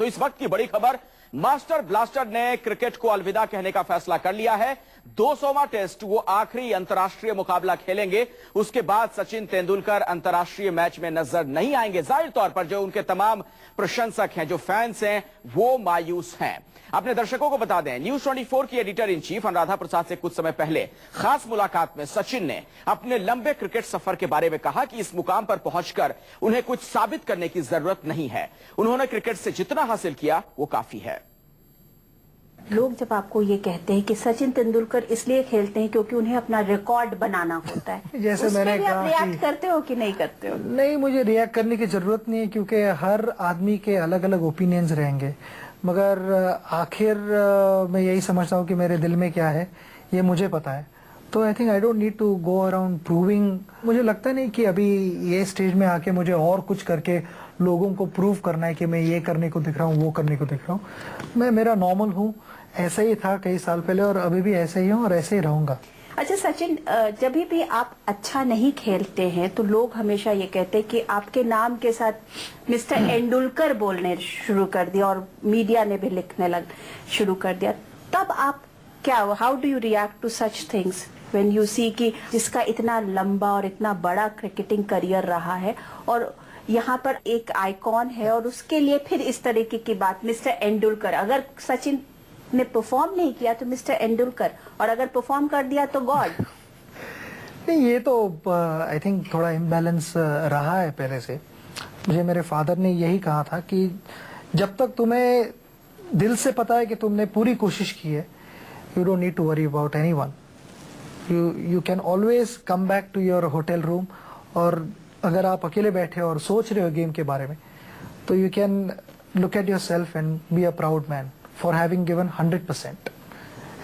तो इस वक्त की बड़ी खबर, मास्टर ब्लास्टर ने क्रिकेट को अलविदा कहने का फैसला कर लिया है। 200वां टेस्ट, वो आखिरी अंतर्राष्ट्रीय मुकाबला खेलेंगे। उसके बाद सचिन तेंदुलकर अंतर्राष्ट्रीय मैच में नजर नहीं आएंगे। जाहिर तौर पर जो उनके तमाम प्रशंसक हैं, जो फैंस हैं, वो मायूस हैं। अपने दर्शकों को बता दें, न्यूज 24 की editor in chief Anuradha Prasad से कुछ समय पहले खास मुलाकात में सचिन ने अपने लंबे क्रिकेट सफर के बारे में कहा कि इस मुकाम पर पहुंचकर उन्हें कुछ साबित करने की जरूरत नहीं है। उन्होंने क्रिकेट से जितना हासिल किया वो काफी है। लोग जब आपको ये कहते हैं कि सचिन तेंदुलकर इसलिए खेलते हैं क्योंकि उन्हें अपना रिकॉर्ड बनाना होता है, जैसे मैंने कहा, आप रिएक्ट करते हो कि नहीं करते हो? नहीं, मुझे रिएक्ट करने की जरूरत नहीं है क्योंकि हर आदमी के अलग अलग ओपिनियंस रहेंगे। मगर आखिर मैं यही समझता हूँ कि मेरे दिल में क्या है ये मुझे पता है। तो I think I don't need to go around proving. मुझे लगता नहीं कि अभी ये स्टेज में आके मुझे और कुछ करके लोगों को प्रूव करना है कि मैं ये करने को दिख रहा हूँ, वो करने को दिख रहा हूँ। मैं मेरा नॉर्मल हूँ, ऐसा ही था कई साल पहले और अभी भी ऐसे ही हूँ और ऐसे ही रहूंगा। अच्छा सचिन, जब भी आप अच्छा नहीं खेलते हैं तो लोग हमेशा ये कहते हैं कि आपके नाम के साथ मिस्टर एंडुलकर बोलने शुरू कर दिया और मीडिया ने भी लिखने शुरू कर दिया। तब आप क्या, how do you react to such things when you see कि जिसका इतना लंबा और इतना बड़ा क्रिकेटिंग करियर रहा है और यहाँ पर एक आइकॉन है और उसके लिए फिर इस तरीके की बात, मिस्टर एंडुलकर। अगर सचिन ने परफॉर्म नहीं किया तो मिस्टर एंडुलकर, और अगर परफॉर्म कर दिया तो गॉड। नहीं, ये तो आई थिंक थोड़ा इम्बैलेंस रहा है पहले से। मुझे मेरे फादर ने यही कहा था कि जब तक तुम्हें दिल से पता है कि तुमने पूरी कोशिश की है, you don't need to worry about anyone. You can always come back to your hotel room, और अगर आप अकेले बैठे और सोच रहे हो गेम के बारे में, तो you can look at your self and be a proud man for having given 100%,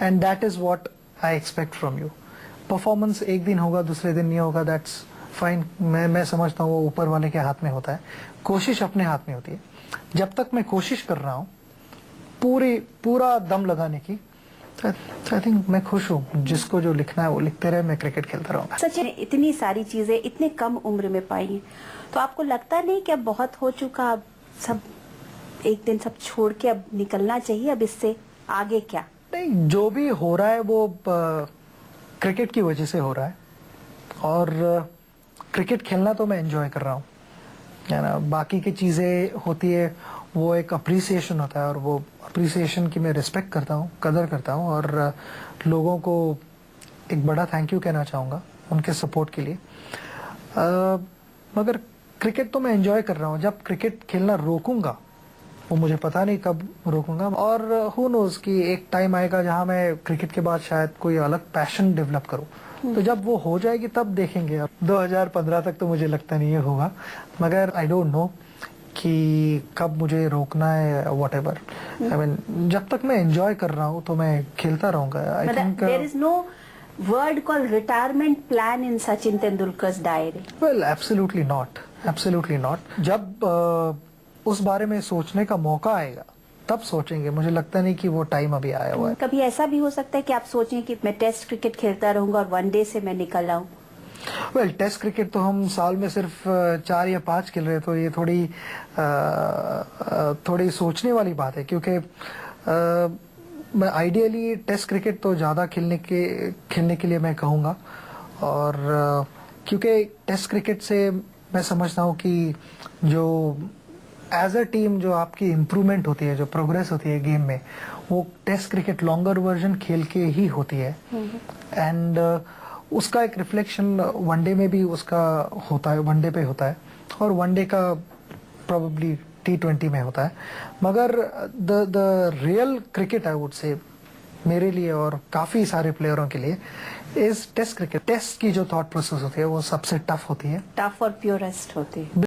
and that is what I expect from you. Performance एक दिन होगा, दूसरे दिन नहीं होगा, that's fine। मैं समझता हूँ वो ऊपर वाले के हाथ में होता है, कोशिश अपने हाथ में होती है। जब तक मैं कोशिश कर रहा हूँ पूरा दम लगाने की, I think मैं खुश हूँ। जिसको जो लिखना है वो लिखते रहे, मैं क्रिकेट खेलता रहूँगा। सचिन, इतनी सारी चीजें इतने कम उम्र में पाई हैं, तो आपको लगता नहीं कि अब बहुत हो चुका, अब सब एक दिन सब छोड़ के अब निकलना चाहिए, अब इससे आगे क्या? नहीं, जो भी हो रहा है वो क्रिकेट की वजह से हो रहा है, और क्रिकेट खेलना तो मैं एंजॉय कर रहा हूँ, है ना। बाकी की चीज़ें होती है, वो एक अप्रिसिएशन होता है, और वो अप्रिसिएशन की मैं रिस्पेक्ट करता हूँ, कदर करता हूँ, और लोगों को एक बड़ा थैंक यू कहना चाहूँगा उनके सपोर्ट के लिए। मगर क्रिकेट तो मैं एंजॉय कर रहा हूँ। जब क्रिकेट खेलना रोकूंगा, वो मुझे पता नहीं कब रोकूंगा, और हु नोज कि एक टाइम आएगा जहां मैं क्रिकेट के बाद शायद कोई अलग पैशन डेवलप करूं। तो जब वो हो जाएगी तब देखेंगे। अब 2015 तक तो मुझे लगता नहीं है होगा, मगर आई डोंट नो कि कब मुझे रोकना है, व्हाटएवर। आई मीन, जब तक मैं एंजॉय कर रहा हूं तो मैं खेलता रहूंगा। I think there is no word called retirement plan in Sachin Tendulkar's diary. Well, absolutely not, absolutely not. जब उस बारे में सोचने का मौका आएगा तब सोचेंगे। मुझे लगता नहीं कि वो टाइम अभी आया हुआ है। कभी ऐसा भी हो सकता है कि आप सोचें कि मैं टेस्ट क्रिकेट खेलता रहूंगा और वनडे से मैं निकल आऊं? वेल, टेस्ट क्रिकेट तो हम साल में सिर्फ 4 या 5 खेल रहे, तो ये थोड़ी सोचने वाली बात है, क्योंकि मैं आइडियली टेस्ट क्रिकेट तो ज़्यादा खेलने के लिए मैं कहूँगा। और क्योंकि टेस्ट क्रिकेट से मैं समझता हूँ कि जो एज अ टीम जो आपकी इम्प्रूवमेंट होती है, जो प्रोग्रेस होती है गेम में, वो टेस्ट क्रिकेट लॉन्गर वर्जन खेल के ही होती है। एंड उसका एक रिफ्लेक्शन वनडे में भी उसका होता है, वनडे पे होता है, और वनडे का प्रोबेबली T20 में होता है। मगर the real cricket, I would say, मेरे लिए और काफ़ी सारे प्लेयरों के लिए, इज टेस्ट क्रिकेट। टेस्ट की जो थॉट प्रोसेस होती है वो सबसे टफ होती है, टफ और प्योरेस्ट होती है।